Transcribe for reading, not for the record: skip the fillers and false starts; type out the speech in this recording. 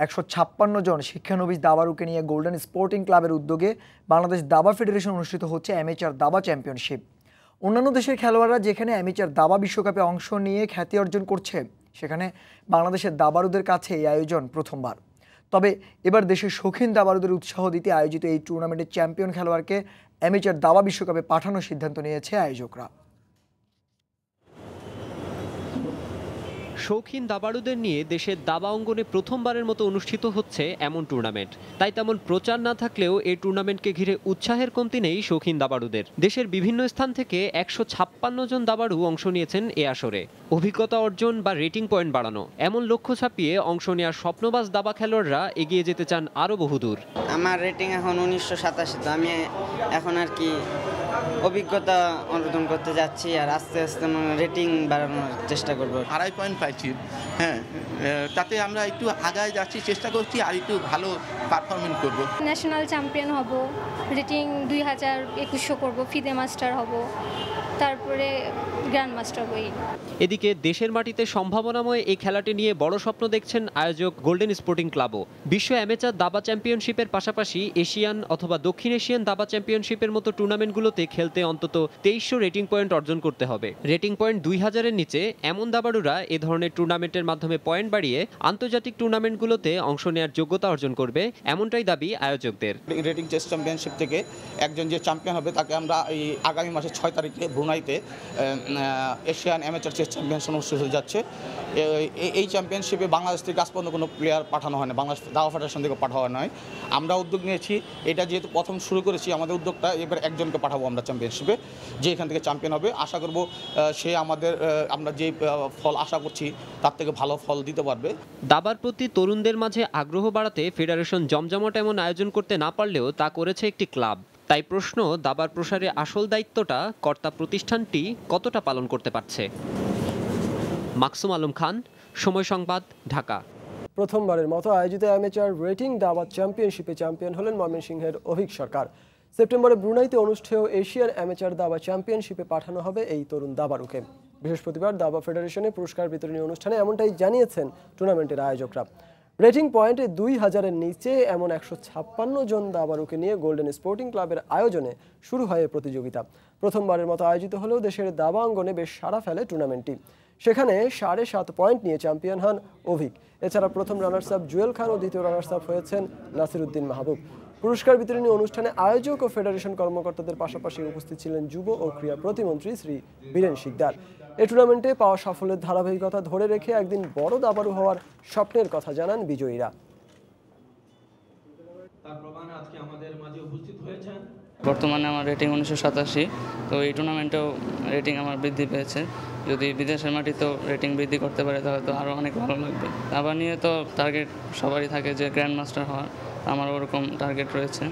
156 জন শিক্ষানবিশ দাবাড়ুকে নিয়ে golden sporting ক্লাবের উদ্যোগে বাংলাদেশ দাবা ফেডারেশন অনুষ্ঠিত হচ্ছে অ্যামেচার দাবা চ্যাম্পিয়নশিপ। অন্যান্য দেশের খেলোয়াড়রা যেখানে অ্যামেচার দাবা বিশ্বকাপে অংশ নিয়ে খ্যাতি অর্জন করছে, সেখানে বাংলাদেশের দাবাড়ুদের কাছে এই আয়োজন প্রথমবার। তবে এবার দেশের শৌখিন দাবাড়ুদের উৎসাহ দিতে আয়োজিত এই টুর্নামেন্টের চ্যাম্পিয়ন খেলোয়াড়কে অ্যামেচার দাবা বিশ্বকাপে পাঠানোর সিদ্ধান্ত নিয়েছে আয়োজকরা। শৌখিন দাবাড়ুদের নিয়ে দেশের দাবা অঙ্গনে প্রথমবারের মতো অনুষ্ঠিত হচ্ছে এমন টুর্নামেন্ট। তাই তেমন প্রচার না থাকলেও এই টুর্নামেন্টকে ঘিরে উৎসাহের কমতি নেই শৌখিন দাবাড়ুদের। দেশের বিভিন্ন স্থান থেকে 156 জন দাবাড়ু অংশ নিয়েছেন এ আসরে। অভিজ্ঞতা অর্জন বা রেটিং পয়েন্ট বাড়ানো, এমন লক্ষ্য ছাপিয়ে অংশ নেওয়ার স্বপ্নবাজ দাবা খেলোয়াড়রা এগিয়ে যেতে চান আরও বহুদূর। আমার রেটিং এখন 1987, তো আমি এখন আর কি অভিজ্ঞতা অর্জন করতে যাচ্ছি, আর আস্তে আস্তে রেটিং বাড়ানোর চেষ্টা করব। 2.5 পয়েন্ট পাইছি, হ্যাঁ, তাতে আমরা একটু আগায় যাচ্ছি, চেষ্টা করছি আর একটু ভালো পারফরমেন্স করব। ন্যাশনাল চ্যাম্পিয়ন হব, রেটিং 2021 করব, ফিদে মাস্টার হব, তারপরে গ্র্যান্ড মাস্টার হই। এদিকে দেশের মাটিতে সম্ভাবনাময় এই খেলাটি নিয়ে বড় স্বপ্ন দেখছেন আয়োজক গোল্ডেন স্পোর্টিং ক্লাবও। বিশ্ব অ্যামেচার দাবা চ্যাম্পিয়নশিপের পাশাপাশি এশিয়ান অথবা দক্ষিণ এশিয়ান দাবা চ্যাম্পিয়নশিপের মতো টুর্নামেন্টগুলোতে খেলতে অন্তত 2300 রেটিং পয়েন্ট অর্জন করতে হবে। রেটিং পয়েন্ট 2000-এর নিচে এমন দাবাড়ুরা এ ধরনের টুর্নামেন্টের মাধ্যমে পয়েন্ট বাড়িয়ে আন্তর্জাতিক টুর্নামেন্টগুলোতে অংশ নেওয়ার যোগ্যতা অর্জন করবে, এমনটাই দাবি আয়োজকদের। রেটিং চেস চ্যাম্পিয়নশিপ থেকে একজন যে চ্যাম্পিয়ন হবে তাকে আমরা এই আগামী মাসের 6 তারিখে ব্রুনাইতে এশিয়ান অ্যামেচার চেস চ্যাম্পিয়নশিপ অনুষ্ঠিত হতে যাচ্ছে। এই চ্যাম্পিয়নশিপে বাংলাদেশ থেকে আজ পর্যন্ত কোনো প্লেয়ার পাঠানো হয় না, বাংলাদেশ দাবা ফেডারেশন থেকে পাঠানো নয়। আমরা উদ্যোগ নিয়েছি, এটা যেহেতু প্রথম শুরু করেছি আমাদের উদ্যোগটা, এবার একজনকে পাঠাবো আমরা চ্যাম্পিয়নশিপে, যে এখান থেকে চ্যাম্পিয়ন হবে। আশা করব সে আমাদের আমরা যে ফল আশা করছি তার থেকে ভালো ফল দিতে পারবে। দাবার প্রতি তরুণদের মাঝে আগ্রহ বাড়াতে ফেডারেশন জমজমাট এমন আয়োজন করতে না পারলেও তা করেছে একটি ক্লাব। তাই প্রশ্ন, দাবার প্রসারে আসল দায়িত্বটা কর্তা প্রতিষ্ঠানটি কতটা পালন করতে পারছে। মাকসুম আলম খান, সময় সংবাদ, ঢাকা। প্রথমবারের মতো আয়োজিত অ্যামেচার রেটিং দাবা চ্যাম্পিয়নশিপে চ্যাম্পিয়ন হলেন ময়মনসিংহের অভিক সরকার। সেপ্টেম্বরে ব্রুনাইতে অনুষ্ঠেয় এশিয়ান অ্যামেচার দাবা চ্যাম্পিয়নশিপে পাঠানো হবে এই তরুণ দাবাড়ুকে। বৃহস্পতিবার দাবা ফেডারেশনে পুরস্কার বিতরণী অনুষ্ঠানে এমনটাই জানিয়েছেন টুর্নামেন্টের আয়োজকরা। রেটিং পয়েন্টে 2000-এর নিচে এমন 156 জন দাবাড়ুকে নিয়ে গোল্ডেন স্পোর্টিং ক্লাবের আয়োজনে শুরু হয় প্রতিযোগিতা। প্রথমবারের মতো আয়োজিত হলেও দেশের দাবা অঙ্গনে বেশ সাড়া ফেলে টুর্নামেন্টটি। সেখানে 7.5 পয়েন্ট নিয়ে চ্যাম্পিয়ন হন অভিক। এছাড়া প্রথম রানার্স আপ জুয়েল খান ও দ্বিতীয় রানার্স আপ হয়েছেন নাসিরউদ্দিন মাহবুব। পুরস্কার বিতরণী অনুষ্ঠানে আয়োজক ও ফেডারেশন কর্মকর্তাদের পাশাপাশি উপস্থিত ছিলেন যুব ও ক্রীড়া প্রতিমন্ত্রী শ্রী বীরেন শিকদার। এই টুর্নামেন্টে পাওয়া সাফল্যের ধারাবাহিকতা ধরে রেখে একদিন বড় দাবাড়ু হওয়ার স্বপ্নের কথা জানান বিজয়ীরা। বর্তমানে আমার রেটিং 1987, তো এই টুর্নামেন্টেও রেটিং আমার বৃদ্ধি পেয়েছে। যদি বিদেশের মাটিতেও রেটিং বৃদ্ধি করতে পারে তাহলে তো আরও অনেক ভালো লাগবে। দাবা নিয়ে তো টার্গেট সবারই থাকে যে গ্র্যান্ড মাস্টার হওয়ার, আমারও ওরকম টার্গেট রয়েছে।